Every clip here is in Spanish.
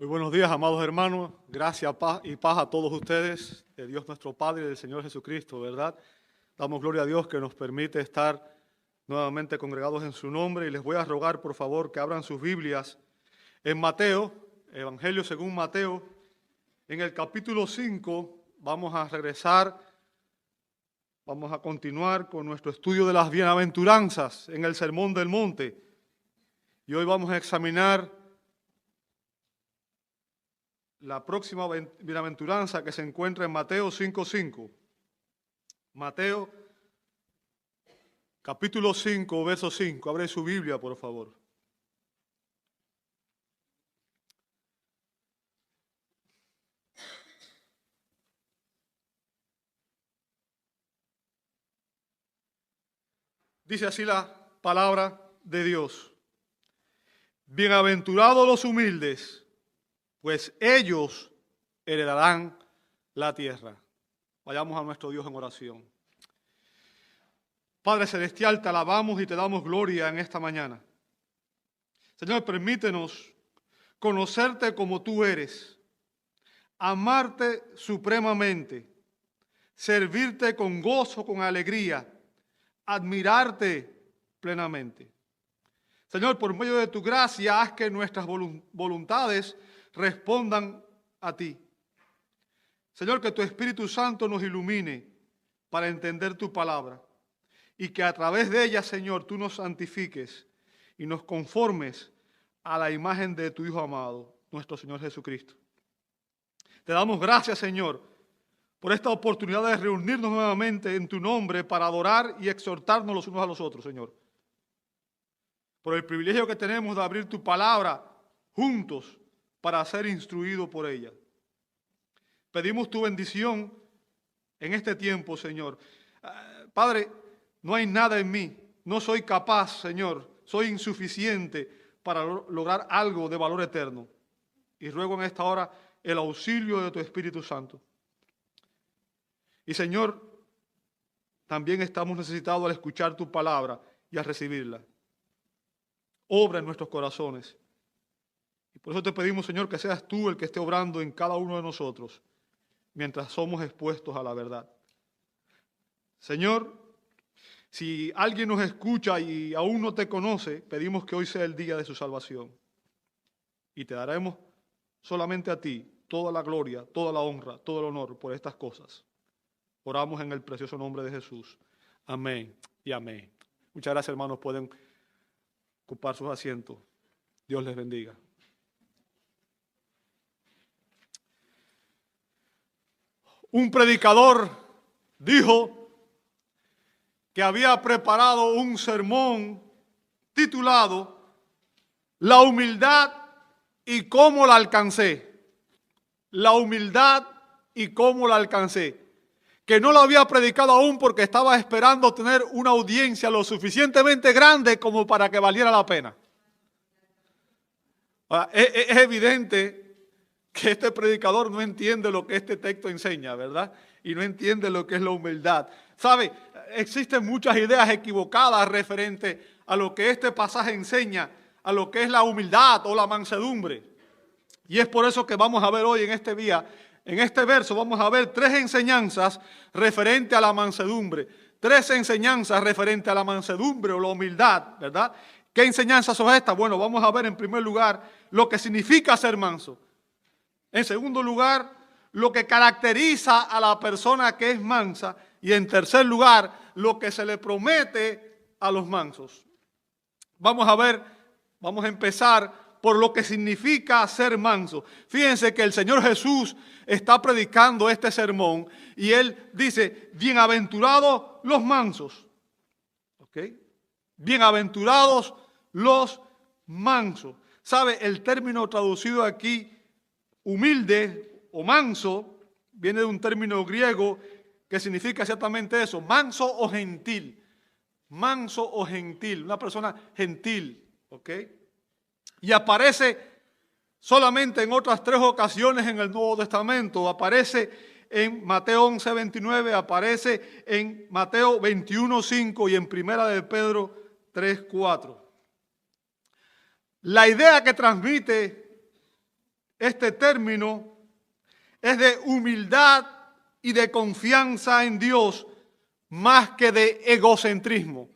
Muy buenos días, amados hermanos. Gracias y paz a todos ustedes, de Dios nuestro Padre y del Señor Jesucristo, ¿verdad? Damos gloria a Dios que nos permite estar nuevamente congregados en su nombre y les voy a rogar, por favor, que abran sus Biblias en Mateo, Evangelio según Mateo. En el capítulo 5 vamos a continuar con nuestro estudio de las bienaventuranzas en el Sermón del Monte. Y hoy vamos a examinar la próxima bienaventuranza que se encuentra en Mateo 5:5. Mateo, capítulo 5, verso 5. Abre su Biblia, por favor. Dice así la palabra de Dios. Bienaventurados los humildes, pues ellos heredarán la tierra. Vayamos a nuestro Dios en oración. Padre Celestial, te alabamos y te damos gloria en esta mañana. Señor, permítenos conocerte como tú eres, amarte supremamente, servirte con gozo, con alegría, admirarte plenamente. Señor, por medio de tu gracia, haz que nuestras voluntades respondan a ti. Señor, que tu Espíritu Santo nos ilumine para entender tu palabra y que a través de ella, Señor, tú nos santifiques y nos conformes a la imagen de tu Hijo amado, nuestro Señor Jesucristo. Te damos gracias, Señor, por esta oportunidad de reunirnos nuevamente en tu nombre para adorar y exhortarnos los unos a los otros, Señor. Por el privilegio que tenemos de abrir tu palabra juntos para ser instruidos por ella. Pedimos tu bendición en este tiempo, Señor. Padre, no hay nada en mí, no soy capaz, Señor, soy insuficiente para lograr algo de valor eterno. Y ruego en esta hora el auxilio de tu Espíritu Santo. Y Señor, también estamos necesitados al escuchar tu palabra y al recibirla. Obra en nuestros corazones. Y por eso te pedimos, Señor, que seas tú el que esté obrando en cada uno de nosotros, mientras somos expuestos a la verdad. Señor, si alguien nos escucha y aún no te conoce, pedimos que hoy sea el día de su salvación. Y te daremos solamente a ti toda la gloria, toda la honra, todo el honor por estas cosas. Oramos en el precioso nombre de Jesús. Amén y amén. Muchas gracias, hermanos. Pueden ocupar sus asientos. Dios les bendiga. Un predicador dijo que había preparado un sermón titulado La humildad y cómo la alcancé. La humildad y cómo la alcancé. Que no lo había predicado aún porque estaba esperando tener una audiencia lo suficientemente grande como para que valiera la pena. Es evidente que este predicador no entiende lo que este texto enseña, ¿verdad? Y no entiende lo que es la humildad. ¿Sabe? Existen muchas ideas equivocadas referente a lo que este pasaje enseña, a lo que es la humildad o la mansedumbre. Y es por eso que vamos a ver hoy en este día, en este verso, vamos a ver 3 enseñanzas referente a la mansedumbre. 3 enseñanzas referente a la mansedumbre o la humildad, ¿verdad? ¿Qué enseñanzas son estas? Bueno, vamos a ver en primer lugar lo que significa ser manso. En segundo lugar, lo que caracteriza a la persona que es mansa. Y en tercer lugar, lo que se le promete a los mansos. Vamos a empezar por lo que significa ser manso. Fíjense que el Señor Jesús está predicando este sermón y Él dice, bienaventurados los mansos. ¿Ok? Bienaventurados los mansos. ¿Sabe? El término traducido aquí, humilde o manso, viene de un término griego que significa exactamente eso, manso o gentil. Manso o gentil, una persona gentil, ¿ok? Y aparece solamente en otras 3 ocasiones en el Nuevo Testamento. Aparece en Mateo 11:29, aparece en Mateo 21:5 y en Primera de Pedro 3:4. La idea que transmite este término es de humildad y de confianza en Dios más que de egocentrismo.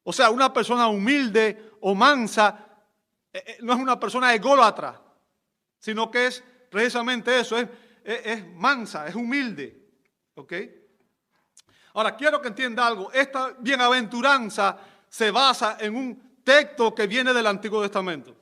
O sea, una persona humilde o mansa no es una persona ególatra, sino que es precisamente eso, es mansa, es humilde. ¿Ok? Ahora, quiero que entienda algo. Esta bienaventuranza se basa en un texto que viene del Antiguo Testamento.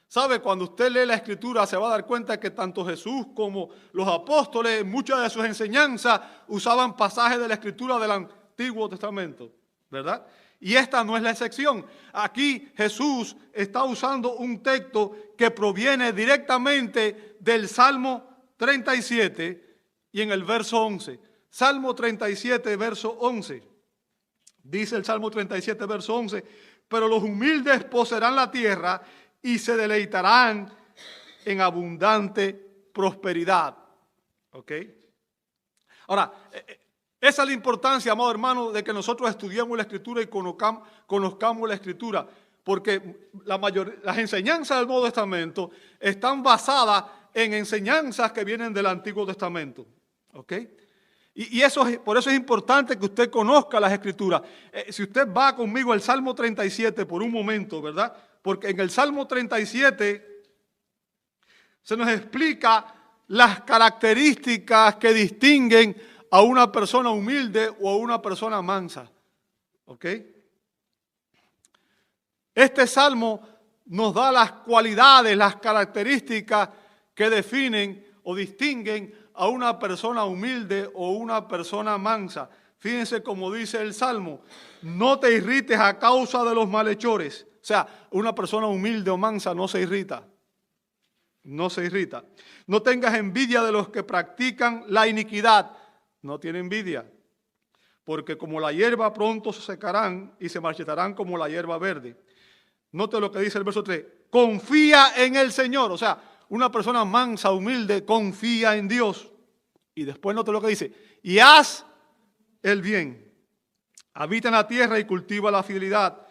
¿Sabe? Cuando usted lee la Escritura se va a dar cuenta que tanto Jesús como los apóstoles, en muchas de sus enseñanzas, usaban pasajes de la Escritura del Antiguo Testamento, ¿verdad? Y esta no es la excepción. Aquí Jesús está usando un texto que proviene directamente del Salmo 37 y en el verso 11. Salmo 37, verso 11. Dice el Salmo 37, verso 11, pero los humildes poseerán la tierra y se deleitarán en abundante prosperidad. ¿Ok? Ahora, esa es la importancia, amado hermano, de que nosotros estudiemos la Escritura y conozcamos la Escritura, porque las enseñanzas del Nuevo Testamento están basadas en enseñanzas que vienen del Antiguo Testamento. ¿Ok? Y por eso es importante que usted conozca las Escrituras. Si usted va conmigo al Salmo 37 por un momento, ¿verdad? Porque en el Salmo 37 se nos explica las características que distinguen a una persona humilde o a una persona mansa. ¿Ok? Este Salmo nos da las cualidades, las características que definen o distinguen a una persona humilde o una persona mansa. Fíjense cómo dice el Salmo: no te irrites a causa de los malhechores. O sea, una persona humilde o mansa no se irrita. No se irrita. No tengas envidia de los que practican la iniquidad. No tiene envidia. Porque como la hierba pronto se secarán y se marchitarán como la hierba verde. Note lo que dice el verso 3. Confía en el Señor. O sea, una persona mansa, humilde, confía en Dios. Y después note lo que dice. Y haz el bien. Habita en la tierra y cultiva la fidelidad.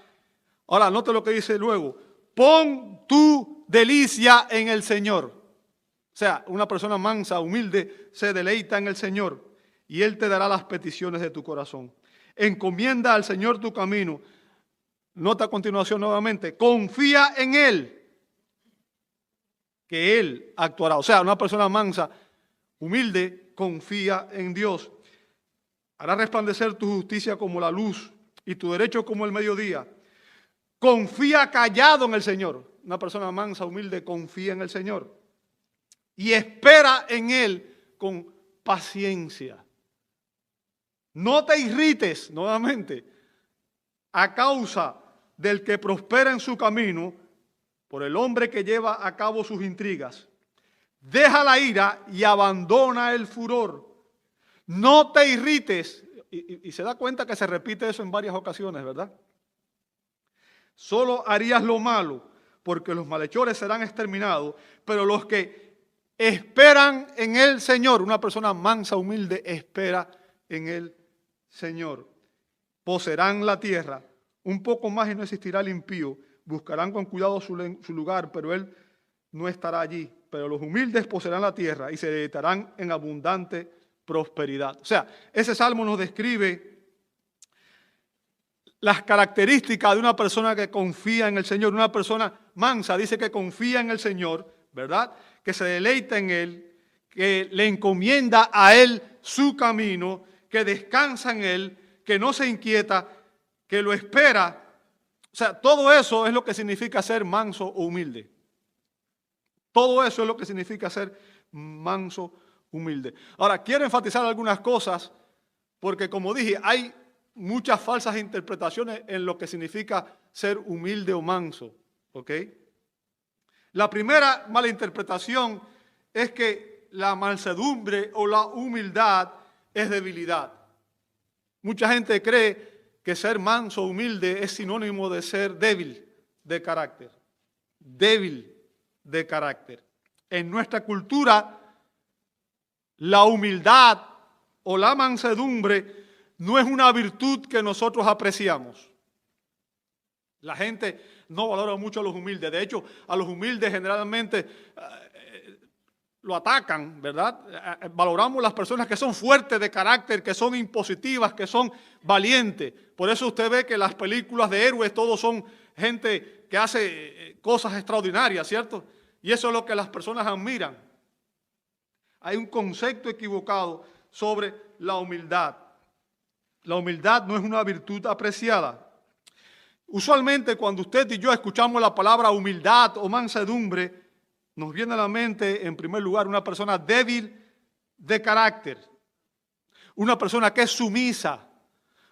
Ahora, note lo que dice luego. Pon tu delicia en el Señor. O sea, una persona mansa, humilde, se deleita en el Señor. Y Él te dará las peticiones de tu corazón. Encomienda al Señor tu camino. Nota a continuación nuevamente. Confía en Él, que Él actuará. O sea, una persona mansa, humilde, confía en Dios. Hará resplandecer tu justicia como la luz y tu derecho como el mediodía. Confía callado en el Señor. Una persona mansa, humilde, confía en el Señor. Y espera en Él con paciencia. No te irrites, nuevamente, a causa del que prospera en su camino, por el hombre que lleva a cabo sus intrigas. Deja la ira y abandona el furor. No te irrites. Y se da cuenta que se repite eso en varias ocasiones, ¿verdad? Solo harías lo malo, porque los malhechores serán exterminados, pero los que esperan en el Señor, una persona mansa, humilde, espera en el Señor. Poseerán la tierra, un poco más y no existirá el impío. Buscarán con cuidado su lugar, pero él no estará allí. Pero los humildes poseerán la tierra y se deleitarán en abundante prosperidad. O sea, ese salmo nos describe las características de una persona que confía en el Señor. Una persona mansa dice que confía en el Señor, ¿verdad? Que se deleita en Él, que le encomienda a Él su camino, que descansa en Él, que no se inquieta, que lo espera. O sea, todo eso es lo que significa ser manso o humilde. Todo eso es lo que significa ser manso, humilde. Ahora, quiero enfatizar algunas cosas, porque como dije, hay muchas falsas interpretaciones en lo que significa ser humilde o manso. ¿Ok? La primera malinterpretación es que la mansedumbre o la humildad es debilidad. Mucha gente cree que ser manso o humilde es sinónimo de ser débil de carácter. Débil de carácter. En nuestra cultura, la humildad o la mansedumbre no es una virtud que nosotros apreciamos. La gente no valora mucho a los humildes. De hecho, a los humildes generalmente lo atacan, ¿verdad? Valoramos las personas que son fuertes de carácter, que son impositivas, que son valientes. Por eso usted ve que las películas de héroes todos son gente que hace cosas extraordinarias, ¿cierto? Y eso es lo que las personas admiran. Hay un concepto equivocado sobre la humildad. La humildad no es una virtud apreciada. Usualmente cuando usted y yo escuchamos la palabra humildad o mansedumbre, nos viene a la mente en primer lugar una persona débil de carácter, una persona que es sumisa,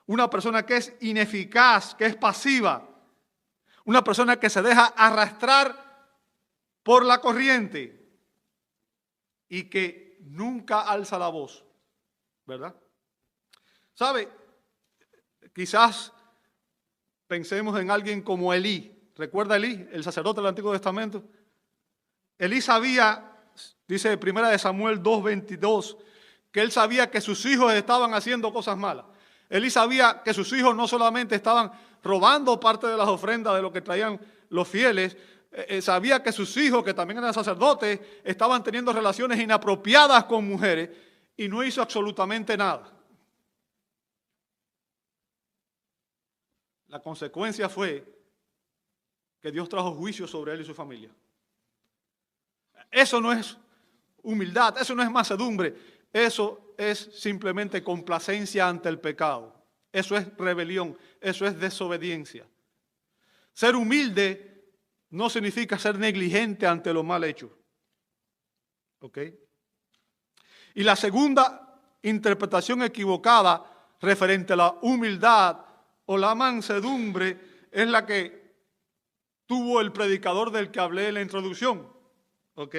una persona que es ineficaz, que es pasiva, una persona que se deja arrastrar por la corriente y que nunca alza la voz, ¿verdad? ¿Sabe? Quizás pensemos en alguien como Elí. ¿Recuerda Elí, el sacerdote del Antiguo Testamento? Elí sabía, dice 1 Samuel 2:22, que él sabía que sus hijos estaban haciendo cosas malas. Elí sabía que sus hijos no solamente estaban robando parte de las ofrendas de lo que traían los fieles, sabía que sus hijos, que también eran sacerdotes, estaban teniendo relaciones inapropiadas con mujeres y no hizo absolutamente nada. La consecuencia fue que Dios trajo juicio sobre él y su familia. Eso no es humildad, eso no es mansedumbre, eso es simplemente complacencia ante el pecado. Eso es rebelión, eso es desobediencia. Ser humilde no significa ser negligente ante lo mal hecho. ¿Ok? Y la segunda interpretación equivocada referente a la humildad o la mansedumbre es la que tuvo el predicador del que hablé en la introducción. ¿Ok?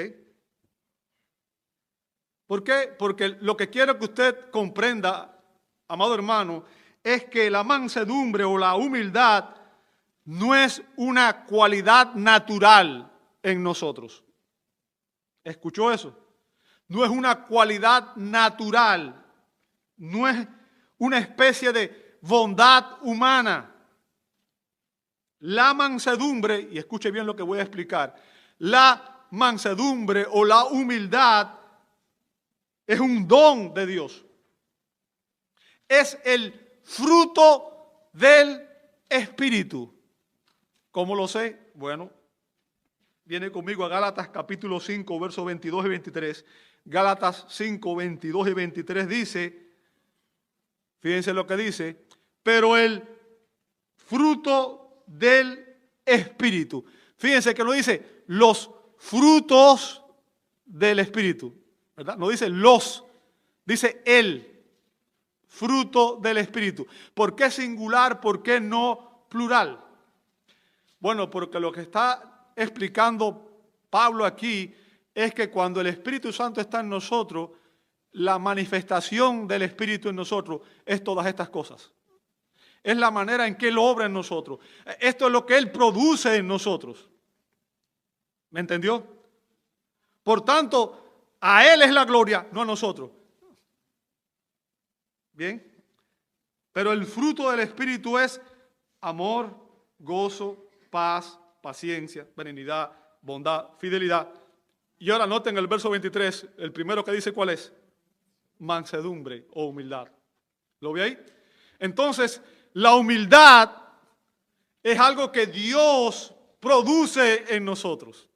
¿Por qué? Porque lo que quiero que usted comprenda, amado hermano, es que la mansedumbre o la humildad no es una cualidad natural en nosotros. ¿Escuchó eso? No es una cualidad natural, no es una especie de bondad humana. La mansedumbre, y escuche bien lo que voy a explicar, la mansedumbre o la humildad es un don de Dios. Es el fruto del Espíritu. ¿Cómo lo sé? Bueno, viene conmigo a Gálatas capítulo 5, versos 22 y 23. Gálatas 5, 22 y 23 dice, fíjense lo que dice, pero el fruto del Espíritu. Fíjense que no dice los frutos del Espíritu, ¿verdad? No dice los, dice el fruto del Espíritu. ¿Por qué singular? ¿Por qué no plural? Bueno, porque lo que está explicando Pablo aquí es que cuando el Espíritu Santo está en nosotros, la manifestación del Espíritu en nosotros es todas estas cosas. Es la manera en que Él obra en nosotros. Esto es lo que Él produce en nosotros. ¿Me entendió? Por tanto, a Él es la gloria, no a nosotros. Bien. Pero el fruto del Espíritu es amor, gozo, paz, paciencia, benignidad, bondad, fidelidad. Y ahora noten el verso 23, el primero que dice ¿cuál es? Mansedumbre o humildad. ¿Lo ve ahí? Entonces, la humildad es algo que Dios produce en nosotros.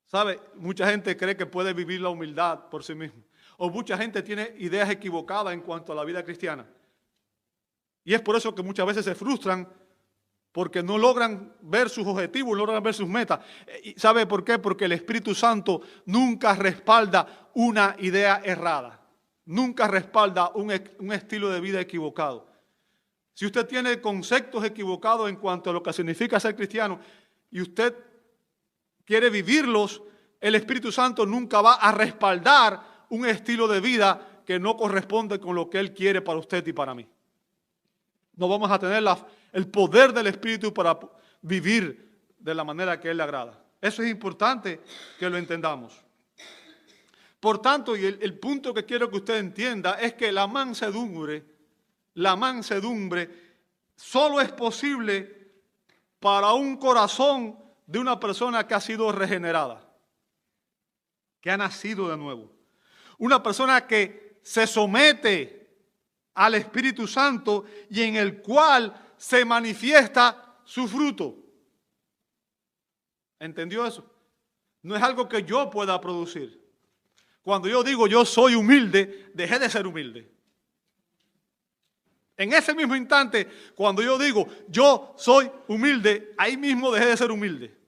¿Sabe? Mucha gente cree que puede vivir la humildad por sí mismo. O mucha gente tiene ideas equivocadas en cuanto a la vida cristiana. Y es por eso que muchas veces se frustran porque no logran ver sus objetivos, no logran ver sus metas. ¿Sabe por qué? Porque el Espíritu Santo nunca respalda una idea errada. Nunca respalda un estilo de vida equivocado. Si usted tiene conceptos equivocados en cuanto a lo que significa ser cristiano y usted quiere vivirlos, el Espíritu Santo nunca va a respaldar un estilo de vida que no corresponde con lo que Él quiere para usted y para mí. No vamos a tener el poder del Espíritu para vivir de la manera que Él le agrada. Eso es importante que lo entendamos. Por tanto, y el punto que quiero que usted entienda es que la mansedumbre solo es posible para un corazón de una persona que ha sido regenerada, que ha nacido de nuevo. Una persona que se somete al Espíritu Santo y en el cual se manifiesta su fruto. ¿Entendió eso? No es algo que yo pueda producir. Cuando yo digo yo soy humilde, dejé de ser humilde. En ese mismo instante, cuando yo digo yo soy humilde, ahí mismo dejé de ser humilde.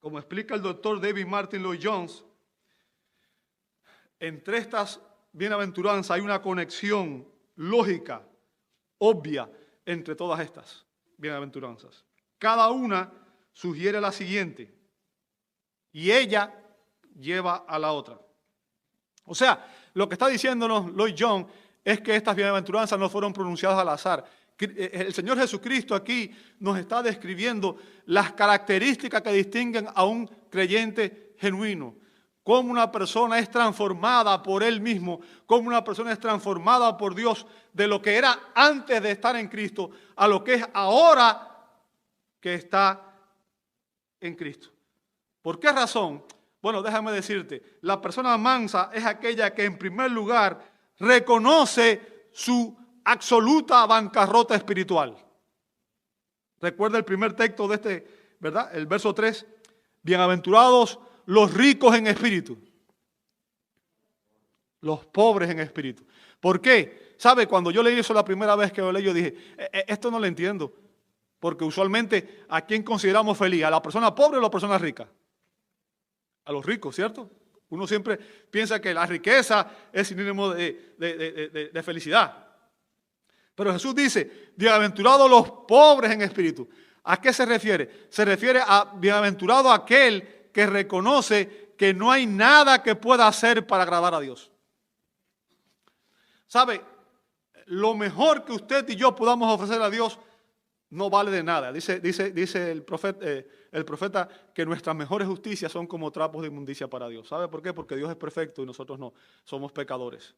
Como explica el doctor David Martin Lloyd Jones, entre estas bienaventuranzas hay una conexión lógica, obvia, entre todas estas bienaventuranzas. Cada una sugiere la siguiente y ella lleva a la otra. O sea, lo que está diciéndonos Lloyd Jones es que estas bienaventuranzas no fueron pronunciadas al azar. El Señor Jesucristo aquí nos está describiendo las características que distinguen a un creyente genuino. Cómo una persona es transformada por Él mismo, cómo una persona es transformada por Dios de lo que era antes de estar en Cristo a lo que es ahora que está en Cristo. ¿Por qué razón? Bueno, déjame decirte, la persona mansa es aquella que en primer lugar reconoce su absoluta bancarrota espiritual. Recuerda el primer texto de este, ¿verdad? El verso 3. Bienaventurados los ricos en espíritu, los pobres en espíritu. ¿Por qué? ¿Sabe? Cuando yo leí eso la primera vez que lo leí, yo dije, esto no lo entiendo. Porque usualmente, ¿a quién consideramos feliz? ¿A la persona pobre o a la persona rica? A los ricos, ¿cierto? Uno siempre piensa que la riqueza es sinónimo de felicidad. Pero Jesús dice, bienaventurados los pobres en espíritu. ¿A qué se refiere? Se refiere a bienaventurado aquel que reconoce que no hay nada que pueda hacer para agradar a Dios. ¿Sabe? Lo mejor que usted y yo podamos ofrecer a Dios no vale de nada. Dice el profeta que nuestras mejores justicias son como trapos de inmundicia para Dios. ¿Sabe por qué? Porque Dios es perfecto y nosotros no. Somos pecadores.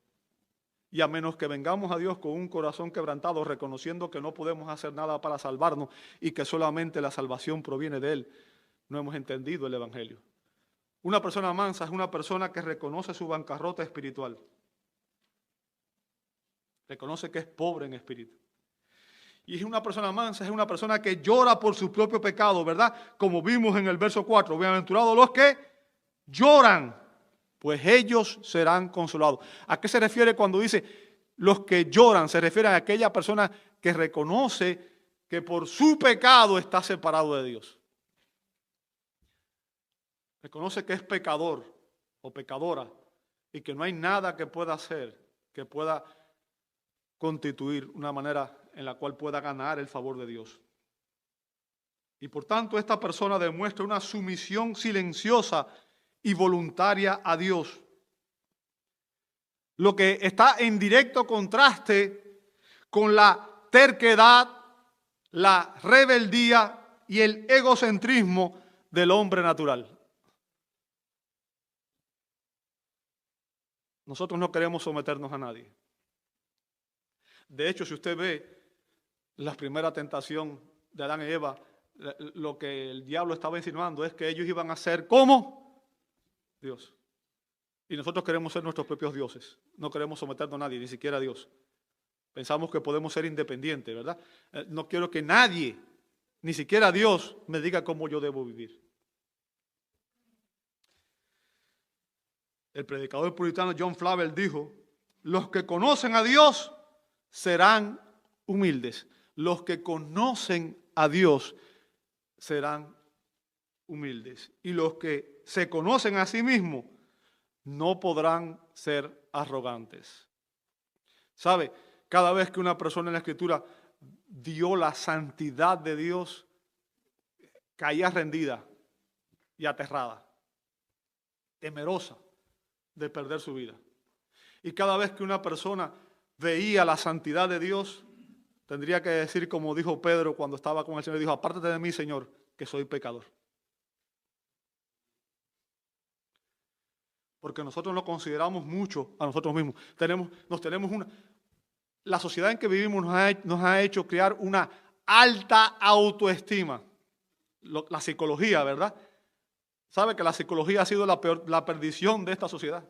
Y a menos que vengamos a Dios con un corazón quebrantado, reconociendo que no podemos hacer nada para salvarnos y que solamente la salvación proviene de Él, no hemos entendido el Evangelio. Una persona mansa es una persona que reconoce su bancarrota espiritual. Reconoce que es pobre en espíritu. Y es una persona mansa, es una persona que llora por su propio pecado, ¿verdad? Como vimos en el verso 4, bienaventurados los que lloran, pues ellos serán consolados. ¿A qué se refiere cuando dice los que lloran? Se refiere a aquella persona que reconoce que por su pecado está separado de Dios. Reconoce que es pecador o pecadora y que no hay nada que pueda hacer, que pueda constituir una manera en la cual pueda ganar el favor de Dios. Y por tanto esta persona demuestra una sumisión silenciosa y voluntaria a Dios. Lo que está en directo contraste con la terquedad, la rebeldía y el egocentrismo del hombre natural. Nosotros no queremos someternos a nadie. De hecho, si usted ve la primera tentación de Adán y Eva, lo que el diablo estaba insinuando es que ellos iban a ser como Dios. Y nosotros queremos ser nuestros propios dioses. No queremos someternos a nadie, ni siquiera a Dios. Pensamos que podemos ser independientes, ¿verdad? No quiero que nadie, ni siquiera Dios, me diga cómo yo debo vivir. El predicador puritano John Flavel dijo, los que conocen a Dios serán humildes. Los que conocen a Dios serán humildes. Y los que se conocen a sí mismos no podrán ser arrogantes. ¿Sabe? Cada vez que una persona en la Escritura dio la santidad de Dios, caía rendida y aterrada, temerosa de perder su vida. Y cada vez que una persona veía la santidad de Dios, tendría que decir como dijo Pedro cuando estaba con el Señor, dijo, apártate de mí, Señor, que soy pecador. Porque nosotros nos consideramos mucho a nosotros mismos. La sociedad en que vivimos nos ha hecho crear una alta autoestima. La psicología, ¿verdad? Sabe que la psicología ha sido la perdición de esta sociedad.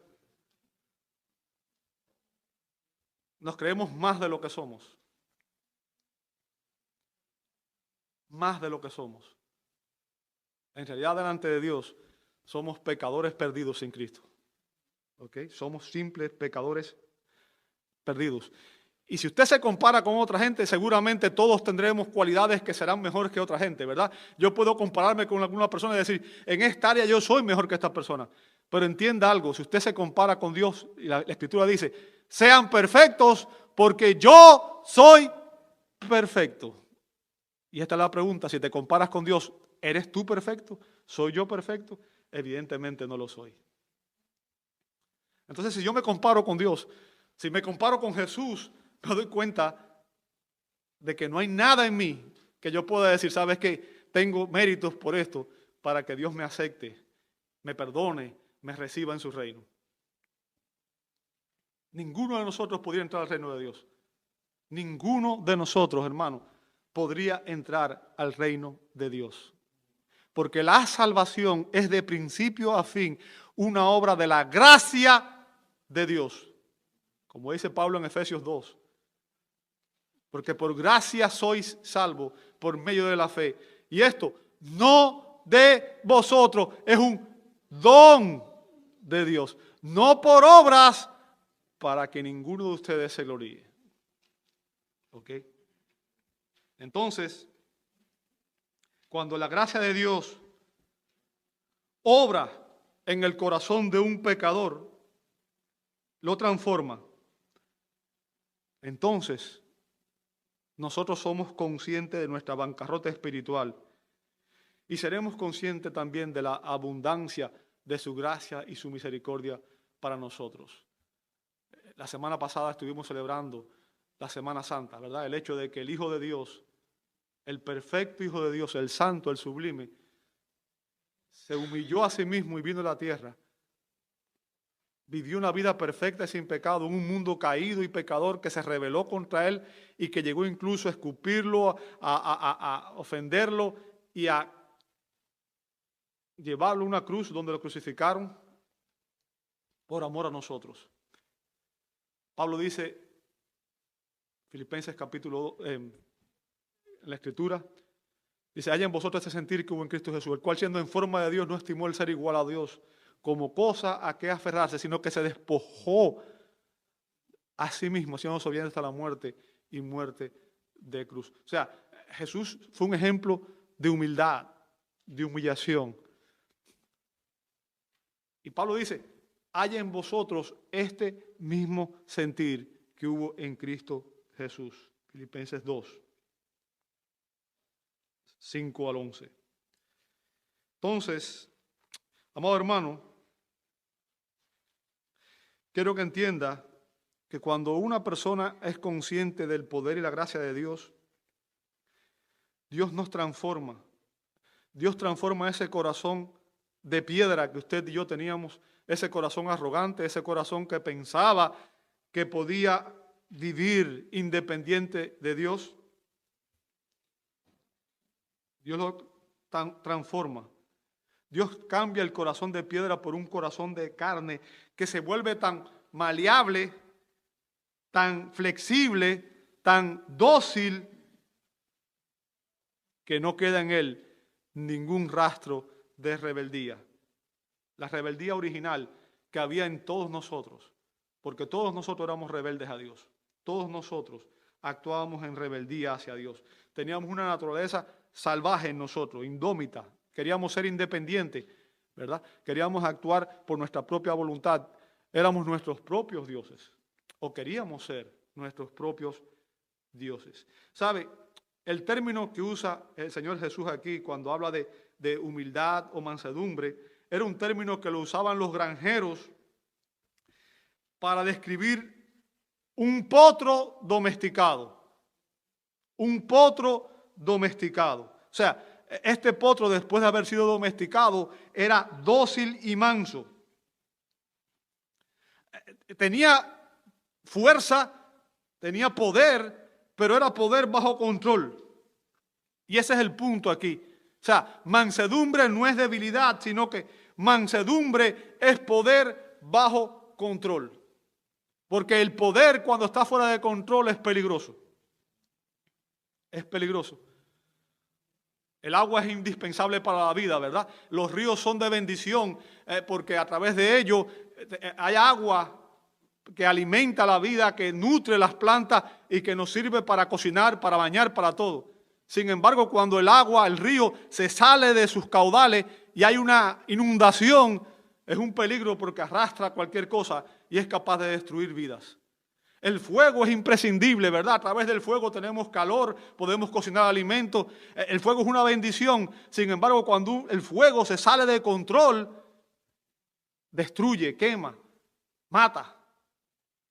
Nos creemos más de lo que somos. Más de lo que somos. En realidad, delante de Dios, somos pecadores perdidos sin Cristo. ¿Ok? Somos simples pecadores perdidos. Y si usted se compara con otra gente, seguramente todos tendremos cualidades que serán mejores que otra gente, ¿verdad? Yo puedo compararme con alguna persona y decir, en esta área yo soy mejor que esta persona. Pero entienda algo, si usted se compara con Dios, y la Escritura dice, sean perfectos porque yo soy perfecto. Y esta es la pregunta, si te comparas con Dios, ¿eres tú perfecto? ¿Soy yo perfecto? Evidentemente no lo soy. Entonces, si yo me comparo con Dios, si me comparo con Jesús, me doy cuenta de que no hay nada en mí que yo pueda decir, ¿sabes qué? Tengo méritos por esto para que Dios me acepte, me perdone, me reciba en su reino. Ninguno de nosotros podría entrar al reino de Dios. Ninguno de nosotros, hermano, podría entrar al reino de Dios. Porque la salvación es de principio a fin una obra de la gracia de Dios. Como dice Pablo en Efesios 2. Porque por gracia sois salvos por medio de la fe. Y esto no de vosotros, es un don de Dios. No por obras para que ninguno de ustedes se gloríe. ¿Ok? Entonces, cuando la gracia de Dios obra en el corazón de un pecador, lo transforma. Entonces, nosotros somos conscientes de nuestra bancarrota espiritual y seremos conscientes también de la abundancia de su gracia y su misericordia para nosotros. La semana pasada estuvimos celebrando la Semana Santa, ¿verdad? El hecho de que el Hijo de Dios, el perfecto Hijo de Dios, el santo, el sublime, se humilló a sí mismo y vino a la tierra. Vivió una vida perfecta y sin pecado, en un mundo caído y pecador que se rebeló contra él y que llegó incluso a escupirlo, a ofenderlo y a llevarlo a una cruz donde lo crucificaron por amor a nosotros. Pablo dice, Filipenses capítulo 2, en la Escritura, dice, haya en vosotros este sentir que hubo en Cristo Jesús, el cual siendo en forma de Dios no estimó el ser igual a Dios como cosa a que aferrarse, sino que se despojó a sí mismo, siendo obediente hasta la muerte y muerte de cruz. O sea, Jesús fue un ejemplo de humildad, de humillación. Y Pablo dice, haya en vosotros este mismo sentir que hubo en Cristo Jesús. Filipenses 2, 5 al 11. Entonces, amado hermano, quiero que entienda que cuando una persona es consciente del poder y la gracia de Dios, Dios nos transforma. Dios transforma ese corazón de piedra que usted y yo teníamos, ese corazón arrogante, ese corazón que pensaba que podía vivir independiente de Dios. Dios lo transforma. Dios cambia el corazón de piedra por un corazón de carne que se vuelve tan maleable, tan flexible, tan dócil, que no queda en él ningún rastro de rebeldía. La rebeldía original que había en todos nosotros, porque todos nosotros éramos rebeldes a Dios. Todos nosotros actuábamos en rebeldía hacia Dios. Teníamos una naturaleza salvaje en nosotros, indómita. Queríamos ser independientes, ¿verdad? Queríamos actuar por nuestra propia voluntad. Éramos nuestros propios dioses, o queríamos ser nuestros propios dioses. ¿Sabe? El término que usa el Señor Jesús aquí cuando habla de humildad o mansedumbre, era un término que lo usaban los granjeros para describir un potro domesticado. Un potro domesticado. O sea, este potro, después de haber sido domesticado, era dócil y manso. Tenía fuerza, tenía poder, pero era poder bajo control. Y ese es el punto aquí. O sea, mansedumbre no es debilidad, sino que mansedumbre es poder bajo control. Porque el poder cuando está fuera de control es peligroso. Es peligroso. El agua es indispensable para la vida, ¿verdad? Los ríos son de bendición porque a través de ellos hay agua que alimenta la vida, que nutre las plantas y que nos sirve para cocinar, para bañar, para todo. Sin embargo, cuando el agua, el río, se sale de sus caudales y hay una inundación, es un peligro porque arrastra cualquier cosa y es capaz de destruir vidas. El fuego es imprescindible, ¿verdad? A través del fuego tenemos calor, podemos cocinar alimentos. El fuego es una bendición. Sin embargo, cuando el fuego se sale de control, destruye, quema, mata,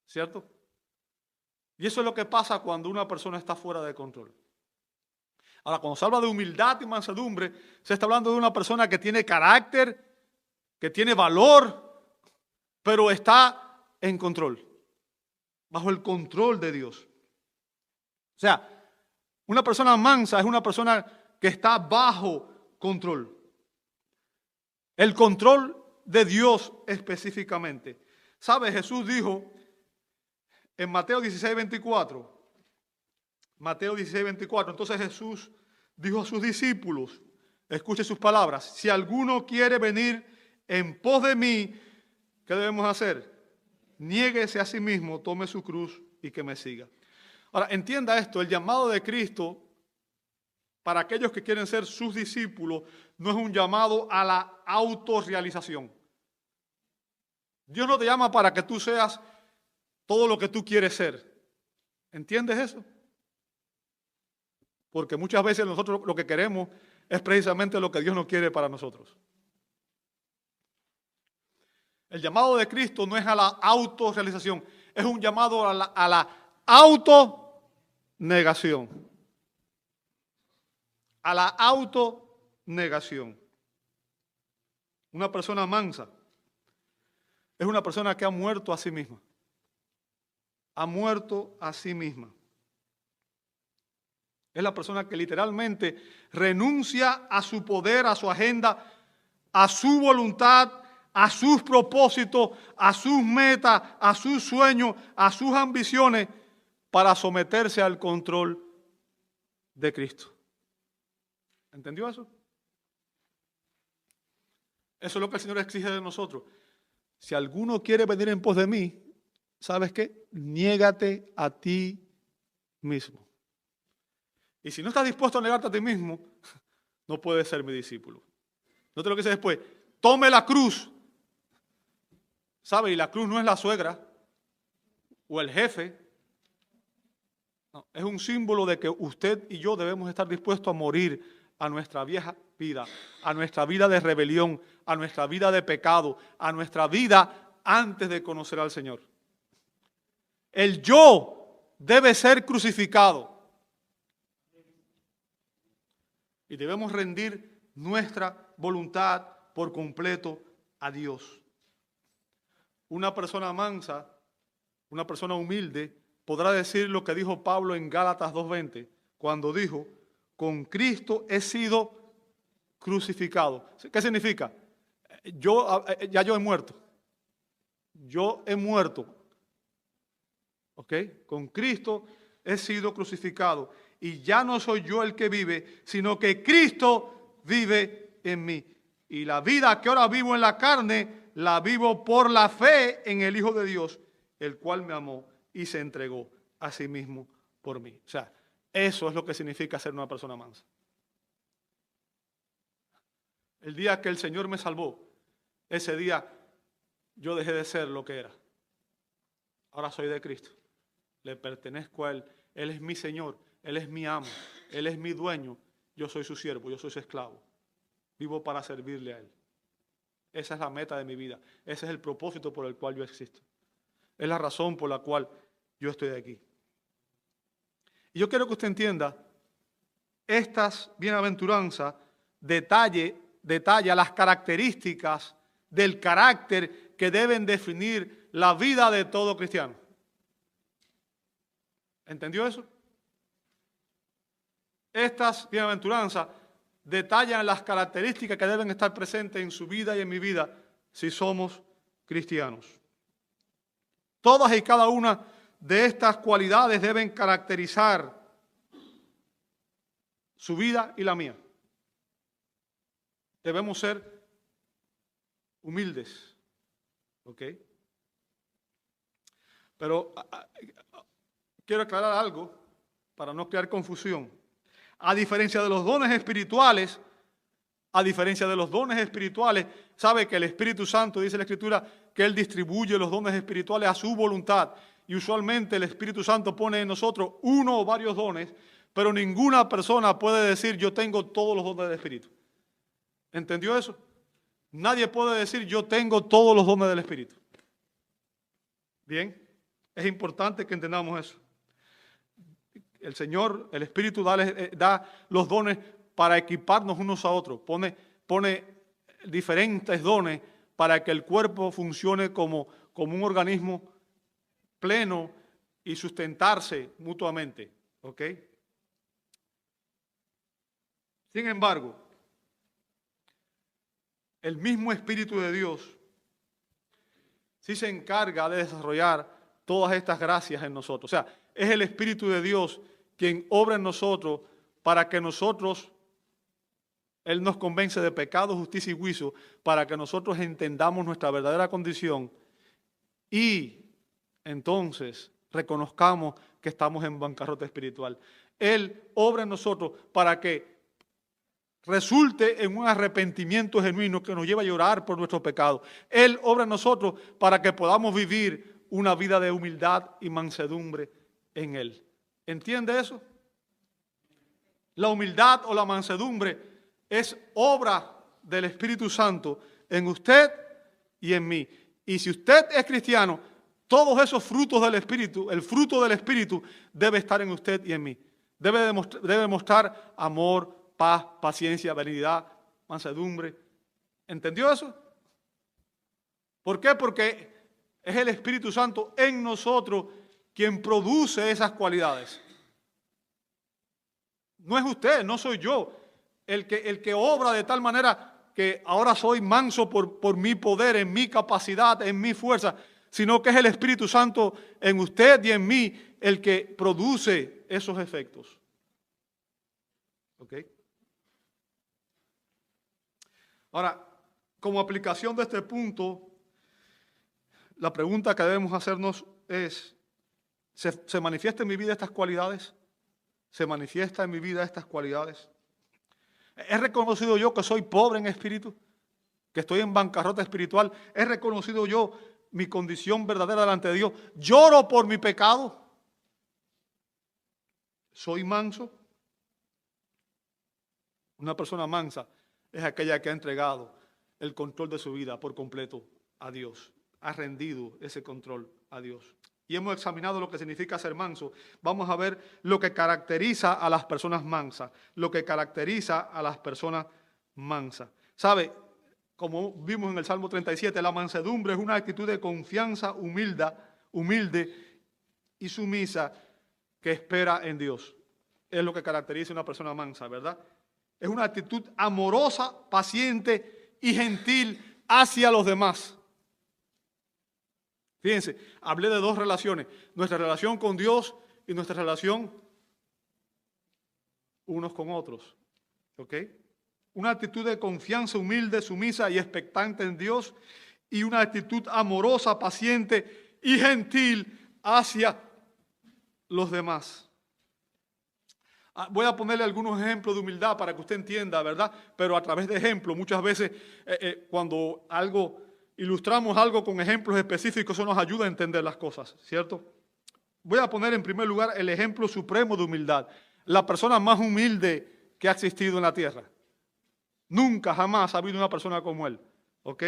¿cierto? Y eso es lo que pasa cuando una persona está fuera de control. Ahora, cuando se habla de humildad y mansedumbre, se está hablando de una persona que tiene carácter, que tiene valor, pero está en control, bajo el control de Dios. O sea, una persona mansa es una persona que está bajo control. El control de Dios específicamente. ¿Sabe? Jesús dijo en Mateo 16:24. Mateo 16:24. Entonces Jesús dijo a sus discípulos, escuche sus palabras, si alguno quiere venir en pos de mí, ¿qué debemos hacer? Niéguese a sí mismo, tome su cruz y que me siga. Ahora, entienda esto, el llamado de Cristo para aquellos que quieren ser sus discípulos no es un llamado a la autorrealización. Dios no te llama para que tú seas todo lo que tú quieres ser. ¿Entiendes eso? Porque muchas veces nosotros lo que queremos es precisamente lo que Dios no quiere para nosotros. El llamado de Cristo no es a la autorrealización, es un llamado a la autonegación. A la autonegación. Una persona mansa es una persona que ha muerto a sí misma. Ha muerto a sí misma. Es la persona que literalmente renuncia a su poder, a su agenda, a su voluntad, a sus propósitos, a sus metas, a sus sueños, a sus ambiciones, para someterse al control de Cristo. ¿Entendió eso? Eso es lo que el Señor exige de nosotros. Si alguno quiere venir en pos de mí, ¿sabes qué? Niégate a ti mismo. Y si no estás dispuesto a negarte a ti mismo, no puedes ser mi discípulo. No te lo que dice después. Tome la cruz. ¿Sabe? Y la cruz no es la suegra o el jefe. No, es un símbolo de que usted y yo debemos estar dispuestos a morir a nuestra vieja vida, a nuestra vida de rebelión, a nuestra vida de pecado, a nuestra vida antes de conocer al Señor. El yo debe ser crucificado. Y debemos rendir nuestra voluntad por completo a Dios. Una persona mansa, una persona humilde, podrá decir lo que dijo Pablo en Gálatas 2:20, cuando dijo, con Cristo he sido crucificado. ¿Qué significa? Ya yo he muerto. Yo he muerto. ¿Ok? Con Cristo he sido crucificado. Y ya no soy yo el que vive, sino que Cristo vive en mí. Y la vida que ahora vivo en la carne, la vivo por la fe en el Hijo de Dios, el cual me amó y se entregó a sí mismo por mí. O sea, eso es lo que significa ser una persona mansa. El día que el Señor me salvó, ese día yo dejé de ser lo que era. Ahora soy de Cristo. Le pertenezco a Él. Él es mi Señor. Él es mi amo, Él es mi dueño, yo soy su siervo, yo soy su esclavo. Vivo para servirle a Él. Esa es la meta de mi vida, ese es el propósito por el cual yo existo. Es la razón por la cual yo estoy aquí. Y yo quiero que usted entienda, estas bienaventuranzas detalla las características del carácter que deben definir la vida de todo cristiano. ¿Entendió eso? Estas bienaventuranzas detallan las características que deben estar presentes en su vida y en mi vida si somos cristianos. Todas y cada una de estas cualidades deben caracterizar su vida y la mía. Debemos ser humildes, ¿ok? Pero quiero aclarar algo para no crear confusión. A diferencia de los dones espirituales, sabe que el Espíritu Santo, dice la Escritura, que Él distribuye los dones espirituales a su voluntad. Y usualmente el Espíritu Santo pone en nosotros uno o varios dones, pero ninguna persona puede decir yo tengo todos los dones del Espíritu. ¿Entendió eso? Nadie puede decir yo tengo todos los dones del Espíritu. Bien, es importante que entendamos eso. El Señor, el Espíritu da los dones para equiparnos unos a otros. Pone diferentes dones para que el cuerpo funcione como un organismo pleno y sustentarse mutuamente. ¿Ok? Sin embargo, el mismo Espíritu de Dios sí se encarga de desarrollar todas estas gracias en nosotros. O sea, es el Espíritu de Dios quien obra en nosotros para que nosotros, Él nos convence de pecado, justicia y juicio, para que nosotros entendamos nuestra verdadera condición y entonces reconozcamos que estamos en bancarrota espiritual. Él obra en nosotros para que resulte en un arrepentimiento genuino que nos lleva a llorar por nuestro pecado. Él obra en nosotros para que podamos vivir una vida de humildad y mansedumbre en Él. ¿Entiende eso? La humildad o la mansedumbre es obra del Espíritu Santo en usted y en mí. Y si usted es cristiano, todos esos frutos del Espíritu, el fruto del Espíritu debe estar en usted y en mí. Debe mostrar amor, paz, paciencia, benignidad, mansedumbre. ¿Entendió eso? ¿Por qué? Porque es el Espíritu Santo en nosotros quien produce esas cualidades. No es usted, no soy yo, el que obra de tal manera que ahora soy manso por mi poder, en mi capacidad, en mi fuerza, sino que es el Espíritu Santo en usted y en mí el que produce esos efectos. ¿Ok? Ahora, como aplicación de este punto, la pregunta que debemos hacernos es, ¿se manifiesta en mi vida estas cualidades? ¿Se manifiesta en mi vida estas cualidades? ¿He reconocido yo que soy pobre en espíritu? ¿Que estoy en bancarrota espiritual? ¿He reconocido yo mi condición verdadera delante de Dios? ¿Lloro por mi pecado? ¿Soy manso? Una persona mansa es aquella que ha entregado el control de su vida por completo a Dios. Ha rendido ese control a Dios. Y hemos examinado lo que significa ser manso. Vamos a ver lo que caracteriza a las personas mansas. Lo que caracteriza a las personas mansas. ¿Sabe? Como vimos en el Salmo 37, la mansedumbre es una actitud de confianza humilde y sumisa que espera en Dios. Es lo que caracteriza a una persona mansa, ¿verdad? Es una actitud amorosa, paciente y gentil hacia los demás. Fíjense, hablé de dos relaciones, nuestra relación con Dios y nuestra relación unos con otros. ¿Ok? Una actitud de confianza humilde, sumisa y expectante en Dios y una actitud amorosa, paciente y gentil hacia los demás. Voy a ponerle algunos ejemplos de humildad para que usted entienda, ¿verdad? Pero a través de ejemplos, muchas veces cuando ilustramos algo con ejemplos específicos, eso nos ayuda a entender las cosas, ¿cierto? Voy a poner en primer lugar el ejemplo supremo de humildad. La persona más humilde que ha existido en la tierra. Nunca, jamás ha habido una persona como él, ¿ok?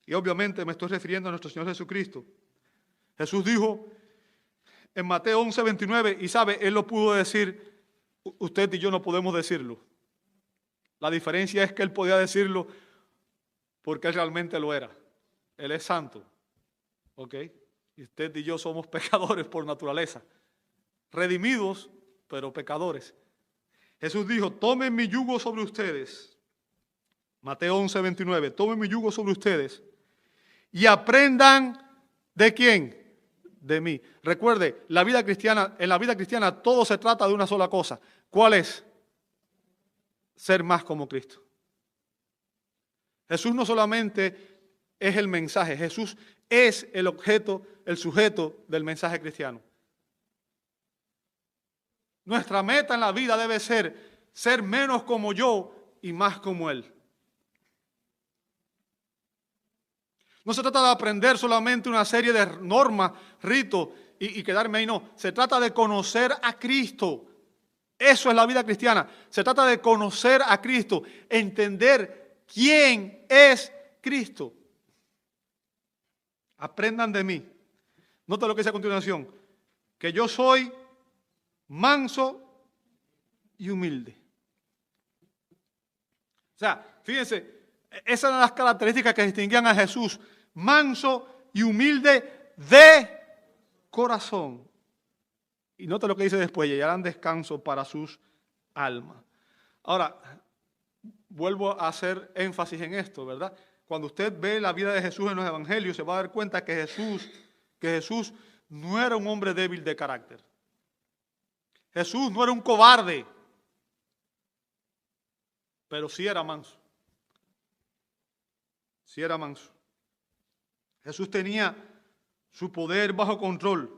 Y obviamente me estoy refiriendo a nuestro Señor Jesucristo. Jesús dijo en Mateo 11:29, y sabe, Él lo pudo decir, usted y yo no podemos decirlo. La diferencia es que Él podía decirlo porque Él realmente lo era. Él es santo, ¿ok? Y usted y yo somos pecadores por naturaleza. Redimidos, pero pecadores. Jesús dijo, tomen mi yugo sobre ustedes. Mateo 11:29, tomen mi yugo sobre ustedes y aprendan ¿de quién? De mí. Recuerde, en la vida cristiana todo se trata de una sola cosa. ¿Cuál es? Ser más como Cristo. Jesús no solamente es el mensaje, Jesús es el objeto, el sujeto del mensaje cristiano. Nuestra meta en la vida debe ser menos como yo y más como Él. No se trata de aprender solamente una serie de normas, ritos y quedarme ahí, no. Se trata de conocer a Cristo. Eso es la vida cristiana. Se trata de conocer a Cristo, entender quién es Cristo. Aprendan de mí. Nota lo que dice a continuación, que yo soy manso y humilde. O sea, fíjense, esas eran las características que distinguían a Jesús, manso y humilde de corazón. Y nota lo que dice después, y hallarán descanso para sus almas. Ahora, vuelvo a hacer énfasis en esto, ¿verdad? Cuando usted ve la vida de Jesús en los evangelios, se va a dar cuenta que Jesús no era un hombre débil de carácter. Jesús no era un cobarde, pero sí era manso. Sí era manso. Jesús tenía su poder bajo control.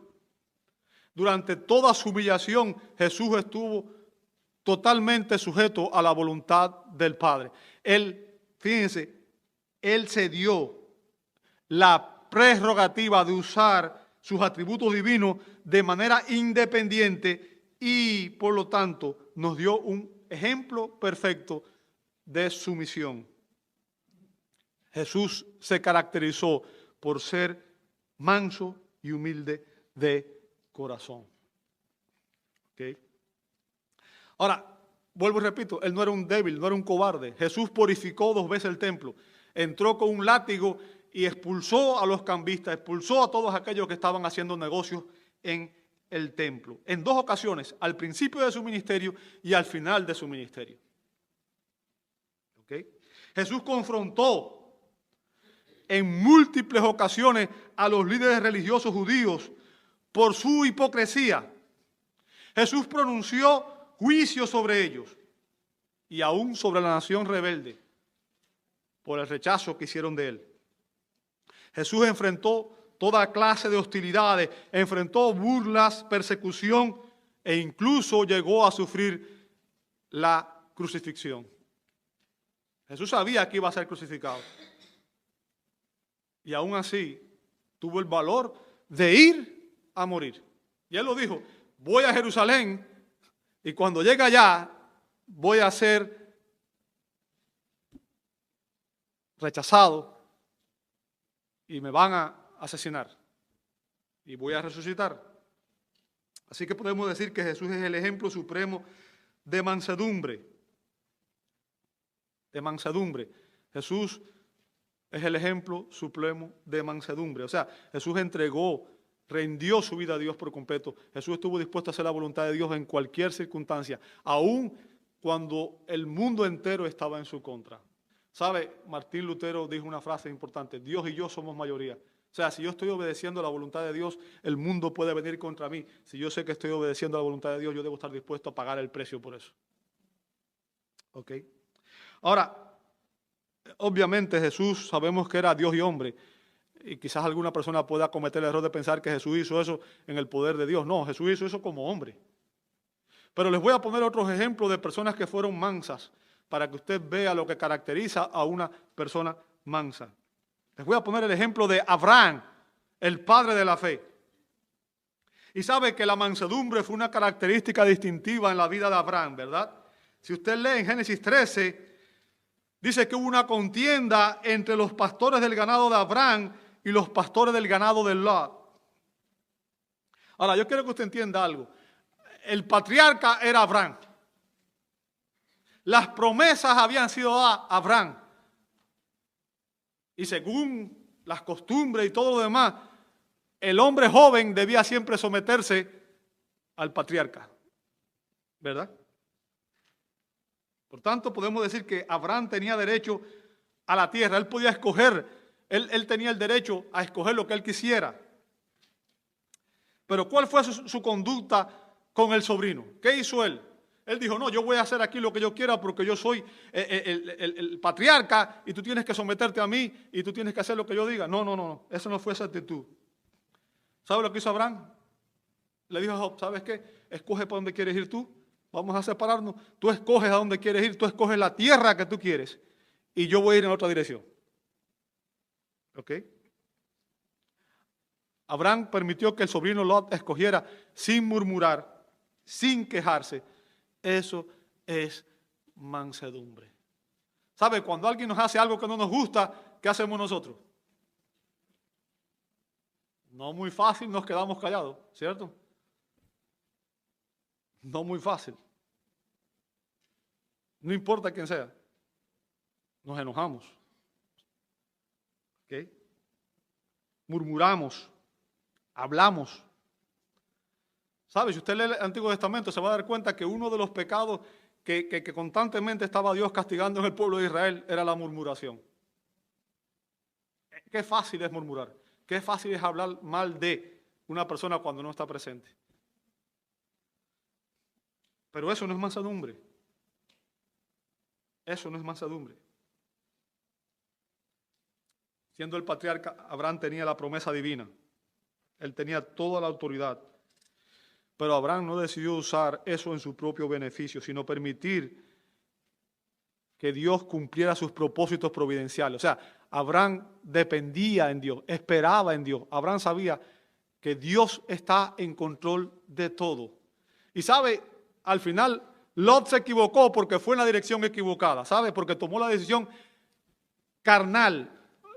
Durante toda su humillación, Jesús estuvo totalmente sujeto a la voluntad del Padre. Fíjense, Él se dio la prerrogativa de usar sus atributos divinos de manera independiente y, por lo tanto, nos dio un ejemplo perfecto de sumisión. Jesús se caracterizó por ser manso y humilde de corazón. ¿Okay? Ahora, vuelvo y repito, Él no era un débil, no era un cobarde. Jesús purificó 2 veces el templo. Entró con un látigo y expulsó a los cambistas, expulsó a todos aquellos que estaban haciendo negocios en el templo. En 2 ocasiones, al principio de su ministerio y al final de su ministerio. ¿Okay? Jesús confrontó en múltiples ocasiones a los líderes religiosos judíos por su hipocresía. Jesús pronunció juicio sobre ellos y aún sobre la nación rebelde por el rechazo que hicieron de Él. Jesús enfrentó toda clase de hostilidades, enfrentó burlas, persecución e incluso llegó a sufrir la crucifixión. Jesús sabía que iba a ser crucificado. Y aún así tuvo el valor de ir a morir. Y Él lo dijo, voy a Jerusalén y cuando llegue allá voy a ser rechazado y me van a asesinar y voy a resucitar. Así que podemos decir que Jesús es el ejemplo supremo de mansedumbre. De mansedumbre. Jesús es el ejemplo supremo de mansedumbre. O sea, Jesús rindió su vida a Dios por completo. Jesús estuvo dispuesto a hacer la voluntad de Dios en cualquier circunstancia, aun cuando el mundo entero estaba en su contra. ¿Sabe? Martín Lutero dijo una frase importante, Dios y yo somos mayoría. O sea, si yo estoy obedeciendo la voluntad de Dios, el mundo puede venir contra mí. Si yo sé que estoy obedeciendo la voluntad de Dios, yo debo estar dispuesto a pagar el precio por eso. ¿Ok? Ahora, obviamente Jesús sabemos que era Dios y hombre. Y quizás alguna persona pueda cometer el error de pensar que Jesús hizo eso en el poder de Dios. No, Jesús hizo eso como hombre. Pero les voy a poner otros ejemplos de personas que fueron mansas para que usted vea lo que caracteriza a una persona mansa. Les voy a poner el ejemplo de Abraham, el padre de la fe. Y sabe que la mansedumbre fue una característica distintiva en la vida de Abraham, ¿verdad? Si usted lee en Génesis 13, dice que hubo una contienda entre los pastores del ganado de Abraham y los pastores del ganado de Lot. Ahora, yo quiero que usted entienda algo. El patriarca era Abraham. Las promesas habían sido a Abraham. Y según las costumbres y todo lo demás, el hombre joven debía siempre someterse al patriarca. ¿Verdad? Por tanto, podemos decir que Abraham tenía derecho a la tierra. Él podía escoger, él tenía el derecho a escoger lo que él quisiera. Pero ¿cuál fue su conducta con el sobrino? ¿Qué hizo él? Él dijo, no, yo voy a hacer aquí lo que yo quiera porque yo soy el patriarca y tú tienes que someterte a mí y tú tienes que hacer lo que yo diga. No. Esa no fue esa actitud. ¿Sabe lo que hizo Abraham? Le dijo a Job, ¿sabes qué? Escoge para dónde quieres ir tú. Vamos a separarnos. Tú escoges a dónde quieres ir. Tú escoges la tierra que tú quieres. Y yo voy a ir en otra dirección. ¿Ok? Abraham permitió que el sobrino Lot escogiera sin murmurar, sin quejarse. Eso es mansedumbre. ¿Sabe? Cuando alguien nos hace algo que no nos gusta, ¿qué hacemos nosotros? No muy fácil, nos quedamos callados, ¿cierto? No muy fácil. No importa quién sea. Nos enojamos. ¿Ok? Murmuramos. Hablamos. ¿Sabe? Si usted lee el Antiguo Testamento, se va a dar cuenta que uno de los pecados que constantemente estaba Dios castigando en el pueblo de Israel era la murmuración. Qué fácil es murmurar. Qué fácil es hablar mal de una persona cuando no está presente. Pero eso no es mansedumbre. Eso no es mansedumbre. Siendo el patriarca, Abraham tenía la promesa divina. Él tenía toda la autoridad. Pero Abraham no decidió usar eso en su propio beneficio, sino permitir que Dios cumpliera sus propósitos providenciales. O sea, Abraham dependía en Dios, esperaba en Dios. Abraham sabía que Dios está en control de todo. Y sabe, al final, Lot se equivocó porque fue en la dirección equivocada, ¿sabe? Porque tomó la decisión carnal.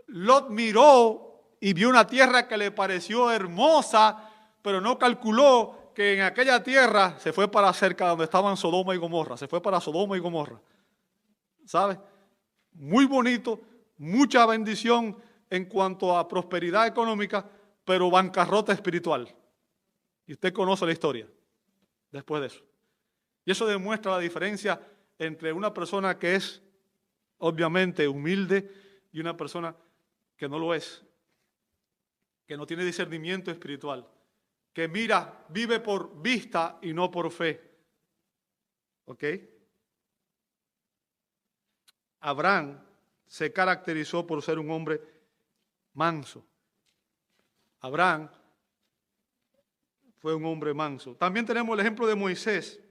Lot miró y vio una tierra que le pareció hermosa, pero no calculó que en aquella tierra se fue para cerca donde estaban Sodoma y Gomorra. Se fue para Sodoma y Gomorra. ¿Sabe? Muy bonito, mucha bendición en cuanto a prosperidad económica, pero bancarrota espiritual. Y usted conoce la historia después de eso. Y eso demuestra la diferencia entre una persona que es obviamente humilde y una persona que no lo es, que no tiene discernimiento espiritual, que mira, vive por vista y no por fe. ¿Ok? Abraham se caracterizó por ser un hombre manso. Abraham fue un hombre manso. También tenemos el ejemplo de Moisés.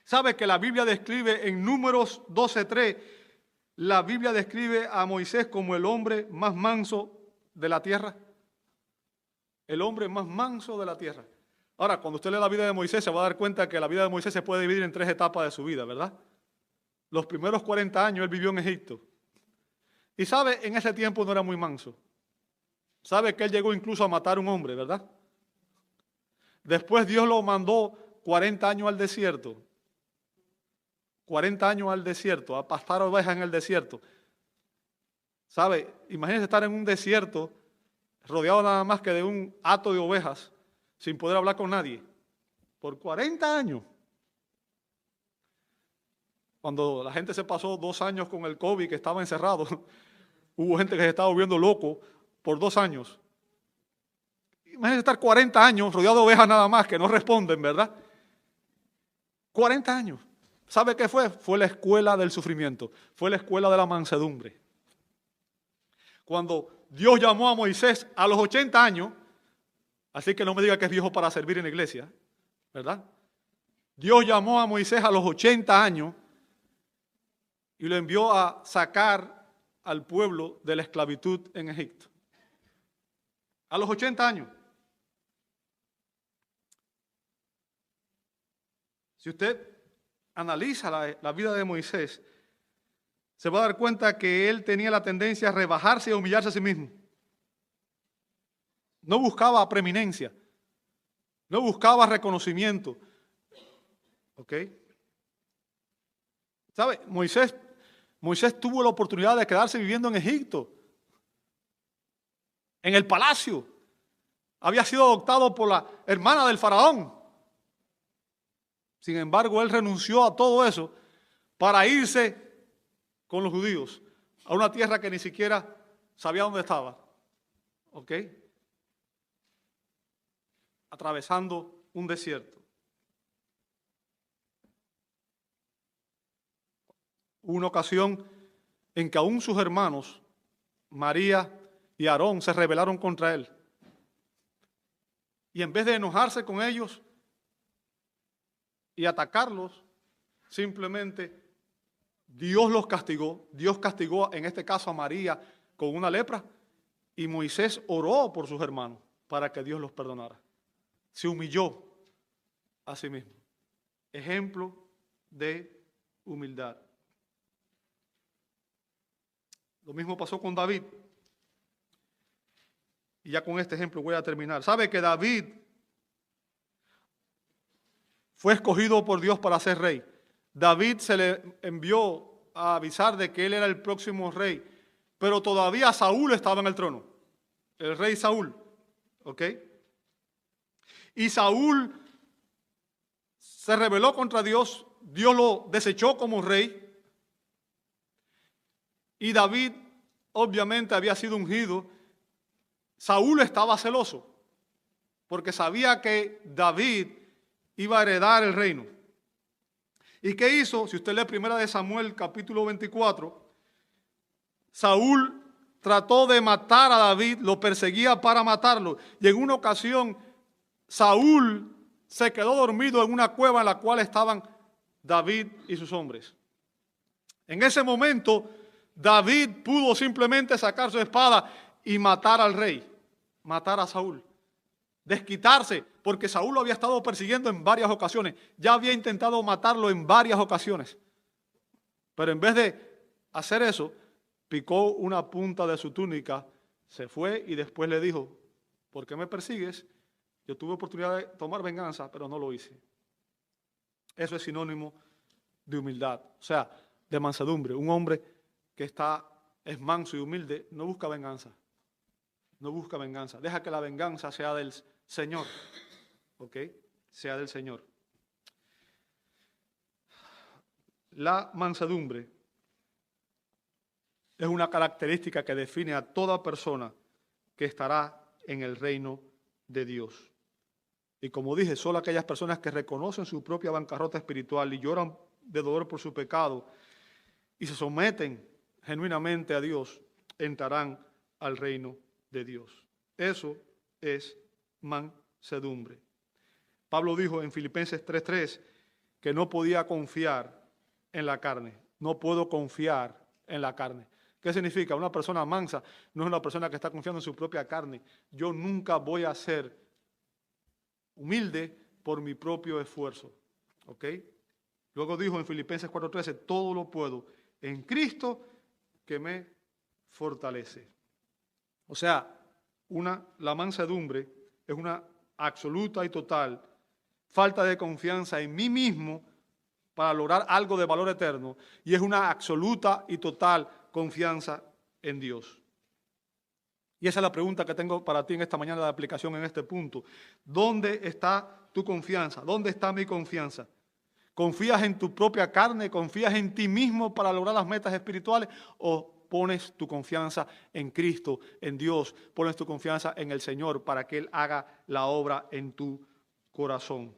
¿Sabe que la Biblia describe en Números 12:3, la Biblia describe a Moisés como el hombre más manso de la tierra? El hombre más manso de la tierra. Ahora, cuando usted lee la vida de Moisés, se va a dar cuenta que la vida de Moisés se puede dividir en 3 etapas de su vida, ¿verdad? Los primeros 40 años él vivió en Egipto. Y sabe, en ese tiempo no era muy manso. Sabe que él llegó incluso a matar a un hombre, ¿verdad? Después Dios lo mandó 40 años al desierto. 40 años al desierto, a pastar ovejas en el desierto. ¿Sabe? Imagínese estar en un desierto rodeado nada más que de un hato de ovejas, sin poder hablar con nadie, por 40 años. Cuando la gente se pasó 2 años con el COVID, que estaba encerrado, hubo gente que se estaba volviendo loco por 2 años. Imagínense estar 40 años rodeado de ovejas nada más, que no responden, ¿verdad? 40 años. ¿Sabe qué fue? Fue la escuela del sufrimiento, fue la escuela de la mansedumbre. Cuando Dios llamó a Moisés a los 80 años, así que no me diga que es viejo para servir en la iglesia, ¿verdad? Dios llamó a Moisés a los 80 años y lo envió a sacar al pueblo de la esclavitud en Egipto. A los 80 años. Si usted analiza la vida de Moisés, se va a dar cuenta que él tenía la tendencia a rebajarse y a humillarse a sí mismo. No buscaba preeminencia, no buscaba reconocimiento. ¿Ok? ¿Sabe? Moisés tuvo la oportunidad de quedarse viviendo en Egipto, en el palacio. Había sido adoptado por la hermana del faraón. Sin embargo, él renunció a todo eso para irse con los judíos a una tierra que ni siquiera sabía dónde estaba. ¿Ok? Atravesando un desierto. Hubo una ocasión en que aún sus hermanos, María y Aarón, se rebelaron contra él. Y en vez de enojarse con ellos y atacarlos, simplemente Dios los castigó. Dios castigó en este caso a María con una lepra y Moisés oró por sus hermanos para que Dios los perdonara. Se humilló a sí mismo. Ejemplo de humildad. Lo mismo pasó con David. Y ya con este ejemplo voy a terminar. ¿Sabe que David fue escogido por Dios para ser rey? David se le envió a avisar de que él era el próximo rey, pero todavía Saúl estaba en el trono, el rey Saúl, ¿ok? Y Saúl se rebeló contra Dios, Dios lo desechó como rey, y David obviamente había sido ungido. Saúl estaba celoso, porque sabía que David iba a heredar el reino. ¿Y qué hizo? Si usted lee 1 Samuel capítulo 24, Saúl trató de matar a David, lo perseguía para matarlo. Y en una ocasión, Saúl se quedó dormido en una cueva en la cual estaban David y sus hombres. En ese momento, David pudo simplemente sacar su espada y matar al rey, matar a Saúl. Desquitarse, porque Saúl lo había estado persiguiendo en varias ocasiones. Ya había intentado matarlo en varias ocasiones. Pero en vez de hacer eso, picó una punta de su túnica, se fue y después le dijo, ¿por qué me persigues? Yo tuve oportunidad de tomar venganza, pero no lo hice. Eso es sinónimo de humildad, o sea, de mansedumbre. Un hombre que es manso y humilde no busca venganza. No busca venganza. Deja que la venganza sea del Señor. ¿Ok? Sea del Señor. La mansedumbre es una característica que define a toda persona que estará en el reino de Dios. Y como dije, solo aquellas personas que reconocen su propia bancarrota espiritual y lloran de dolor por su pecado y se someten genuinamente a Dios, entrarán al reino de Dios. Eso es mansedumbre. Pablo dijo en Filipenses 3:3 que no podía confiar en la carne. No puedo confiar en la carne. ¿Qué significa? Una persona mansa no es una persona que está confiando en su propia carne. Yo nunca voy a ser humilde por mi propio esfuerzo. ¿Ok? Luego dijo en Filipenses 4:13, todo lo puedo en Cristo que me fortalece. O sea, la mansedumbre es una absoluta y total falta de confianza en mí mismo para lograr algo de valor eterno, y es una absoluta y total confianza en Dios. Y esa es la pregunta que tengo para ti en esta mañana de aplicación en este punto. ¿Dónde está tu confianza? ¿Dónde está mi confianza? ¿Confías en tu propia carne? ¿Confías en ti mismo para lograr las metas espirituales? ¿O pones tu confianza en Cristo, en Dios? ¿Pones tu confianza en el Señor para que Él haga la obra en tu corazón?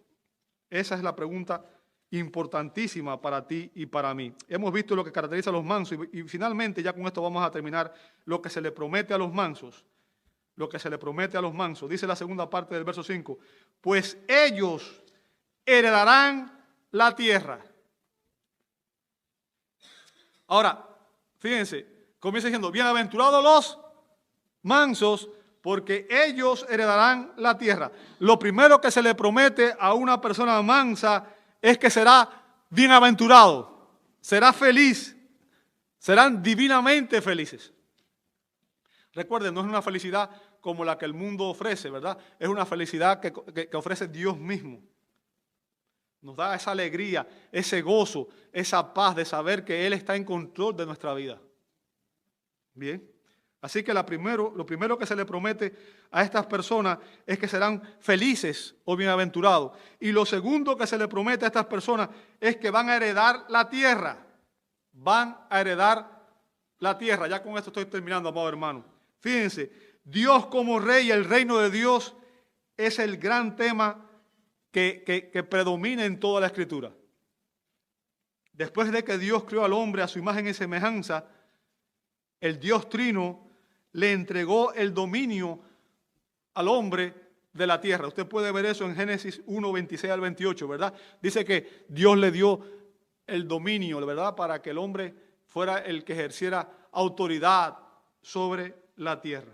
Esa es la pregunta importantísima para ti y para mí. Hemos visto lo que caracteriza a los mansos y finalmente, ya con esto vamos a terminar, lo que se le promete a los mansos. Lo que se le promete a los mansos. Dice la segunda parte del verso 5, pues ellos heredarán la tierra. Ahora, fíjense, comienza diciendo, bienaventurados los mansos, porque ellos heredarán la tierra. Lo primero que se le promete a una persona mansa es que será bienaventurado, será feliz, serán divinamente felices. Recuerden, no es una felicidad como la que el mundo ofrece, ¿verdad? Es una felicidad que ofrece Dios mismo. Nos da esa alegría, ese gozo, esa paz de saber que Él está en control de nuestra vida. Bien. Así que lo primero que se le promete a estas personas es que serán felices o bienaventurados. Y lo segundo que se le promete a estas personas es que van a heredar la tierra. van a heredar la tierra. Ya con esto estoy terminando, amado hermano. Fíjense, Dios como rey, el reino de Dios es el gran tema que predomina en toda la Escritura. Después de que Dios creó al hombre a su imagen y semejanza, el Dios Trino le entregó el dominio al hombre de la tierra. Usted puede ver eso en Génesis 1, 26 al 28, ¿verdad? Dice que Dios le dio el dominio, ¿verdad? Para que el hombre fuera el que ejerciera autoridad sobre la tierra.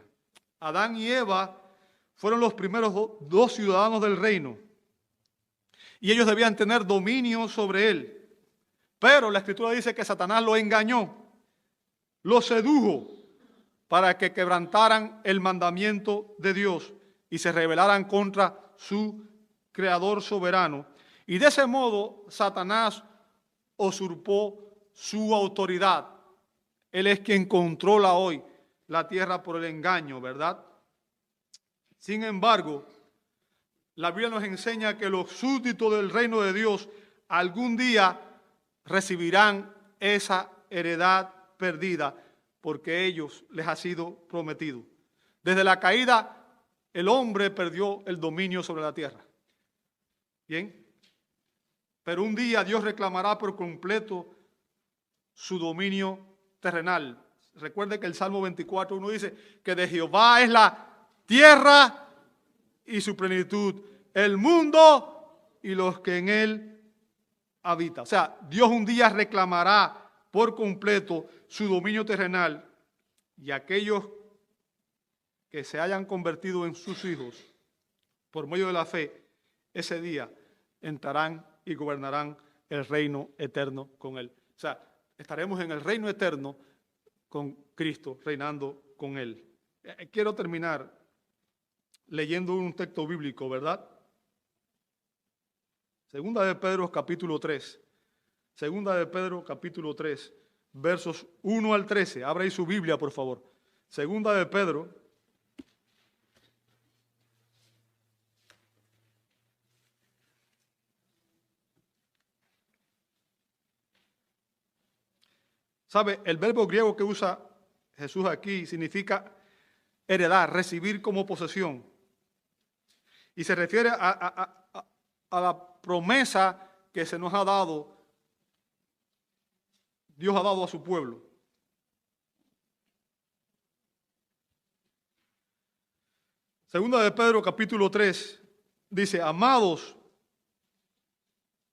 Adán y Eva fueron los primeros dos ciudadanos del reino y ellos debían tener dominio sobre él. Pero la Escritura dice que Satanás lo engañó, lo sedujo para que quebrantaran el mandamiento de Dios y se rebelaran contra su Creador soberano. Y de ese modo Satanás usurpó su autoridad. Él es quien controla hoy la tierra por el engaño, ¿verdad? Sin embargo, la Biblia nos enseña que los súbditos del reino de Dios algún día recibirán esa heredad perdida porque a ellos les ha sido prometido. Desde la caída, el hombre perdió el dominio sobre la tierra. Bien, pero un día Dios reclamará por completo su dominio terrenal. Recuerde que el Salmo 24:1 dice que de Jehová es la tierra y su plenitud, el mundo y los que en él habitan. O sea, Dios un día reclamará por completo su dominio terrenal y aquellos que se hayan convertido en sus hijos por medio de la fe, ese día entrarán y gobernarán el reino eterno con él. O sea, estaremos en el reino eterno con Cristo, reinando con él. Quiero terminar leyendo un texto bíblico, ¿verdad? Segunda de Pedro, capítulo 3. Segunda de Pedro, capítulo 3, versos 1 al 13. Abra ahí su Biblia, por favor. Segunda de Pedro. ¿Sabe? El verbo griego que usa Jesús aquí significa heredar, recibir como posesión. Y se refiere a la promesa que se nos ha dado, Dios ha dado a su pueblo. Segunda de Pedro, capítulo 3, dice: amados,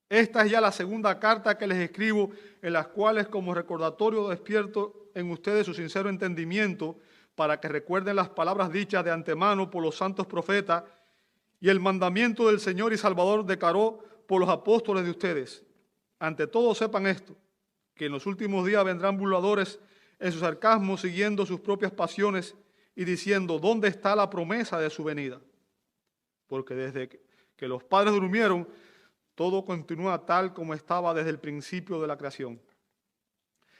esta es ya la segunda carta que les escribo, en las cuales como recordatorio despierto en ustedes su sincero entendimiento, para que recuerden las palabras dichas de antemano por los santos profetas y el mandamiento del Señor y Salvador declaró por los apóstoles de ustedes. Ante todo sepan esto, que en los últimos días vendrán burladores en sus sarcasmos, siguiendo sus propias pasiones y diciendo: ¿dónde está la promesa de su venida? Porque desde que los padres durmieron, todo continúa tal como estaba desde el principio de la creación.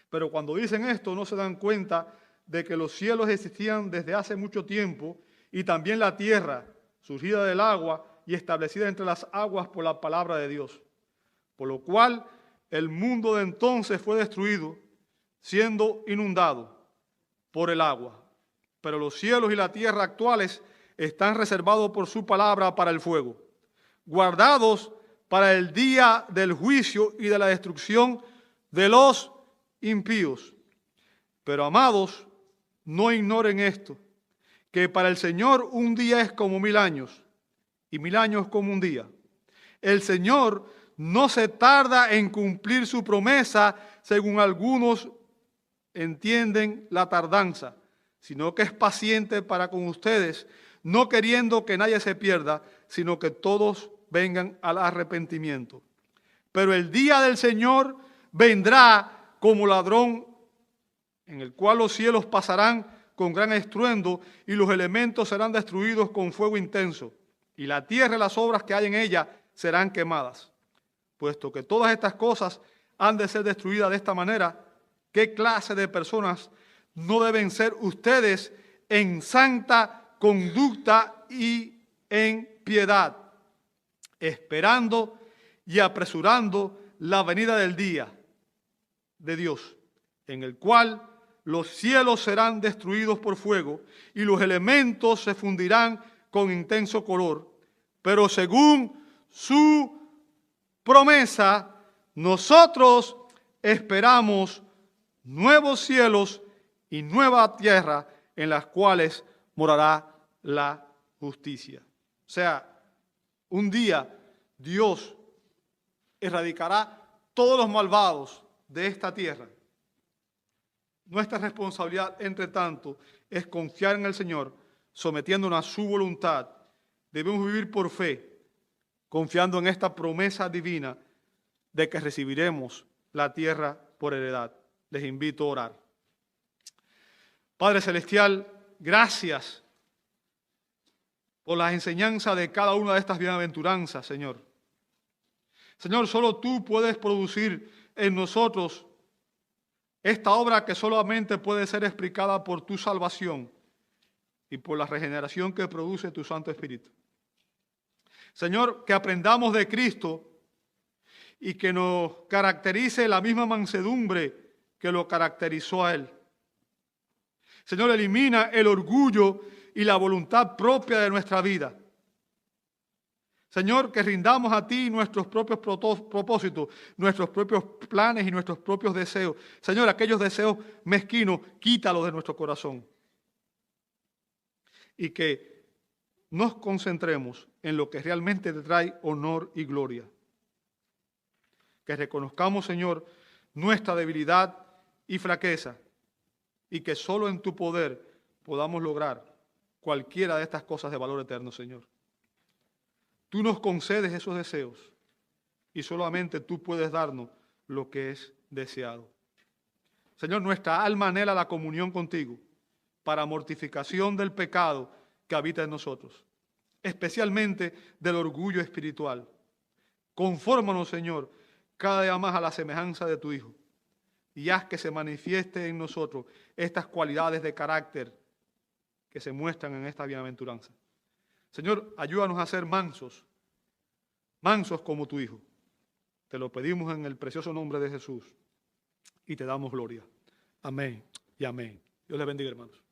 Pero cuando dicen esto, no se dan cuenta de que los cielos existían desde hace mucho tiempo y también la tierra, surgida del agua y establecida entre las aguas por la palabra de Dios. Por lo cual el mundo de entonces fue destruido, siendo inundado por el agua. Pero los cielos y la tierra actuales están reservados por su palabra para el fuego, guardados para el día del juicio y de la destrucción de los impíos. Pero amados, no ignoren esto, que para el Señor un día es como 1000 años, y 1000 años como un día. El Señor no se tarda en cumplir su promesa, según algunos entienden la tardanza, sino que es paciente para con ustedes, no queriendo que nadie se pierda, sino que todos vengan al arrepentimiento. Pero el día del Señor vendrá como ladrón, en el cual los cielos pasarán con gran estruendo y los elementos serán destruidos con fuego intenso, y la tierra y las obras que hay en ella serán quemadas. Puesto que todas estas cosas han de ser destruidas de esta manera, ¿qué clase de personas no deben ser ustedes en santa conducta y en piedad, esperando y apresurando la venida del día de Dios, en el cual los cielos serán destruidos por fuego y los elementos se fundirán con intenso color. Pero según su promesa, nosotros esperamos nuevos cielos y nueva tierra en las cuales morará la justicia. O sea, un día Dios erradicará todos los malvados de esta tierra. Nuestra responsabilidad, entre tanto, es confiar en el Señor, sometiéndonos a su voluntad. Debemos vivir por fe, confiando en esta promesa divina de que recibiremos la tierra por heredad. Les invito a orar. Padre Celestial, gracias por las enseñanzas de cada una de estas bienaventuranzas, Señor. Señor, solo tú puedes producir en nosotros esta obra que solamente puede ser explicada por tu salvación y por la regeneración que produce tu Santo Espíritu. Señor, que aprendamos de Cristo y que nos caracterice la misma mansedumbre que lo caracterizó a Él. Señor, elimina el orgullo y la voluntad propia de nuestra vida. Señor, que rindamos a ti nuestros propios propósitos, nuestros propios planes y nuestros propios deseos. Señor, aquellos deseos mezquinos, quítalos de nuestro corazón. Y que nos concentremos en lo que realmente te trae honor y gloria. Que reconozcamos, Señor, nuestra debilidad y flaqueza y que solo en tu poder podamos lograr cualquiera de estas cosas de valor eterno, Señor. Tú nos concedes esos deseos y solamente tú puedes darnos lo que es deseado. Señor, nuestra alma anhela la comunión contigo para mortificación del pecado que habita en nosotros, especialmente del orgullo espiritual. Confórmanos, Señor, cada día más a la semejanza de tu Hijo y haz que se manifieste en nosotros estas cualidades de carácter que se muestran en esta bienaventuranza. Señor, ayúdanos a ser mansos, mansos como tu Hijo. Te lo pedimos en el precioso nombre de Jesús y te damos gloria. Amén y amén. Dios les bendiga, hermanos.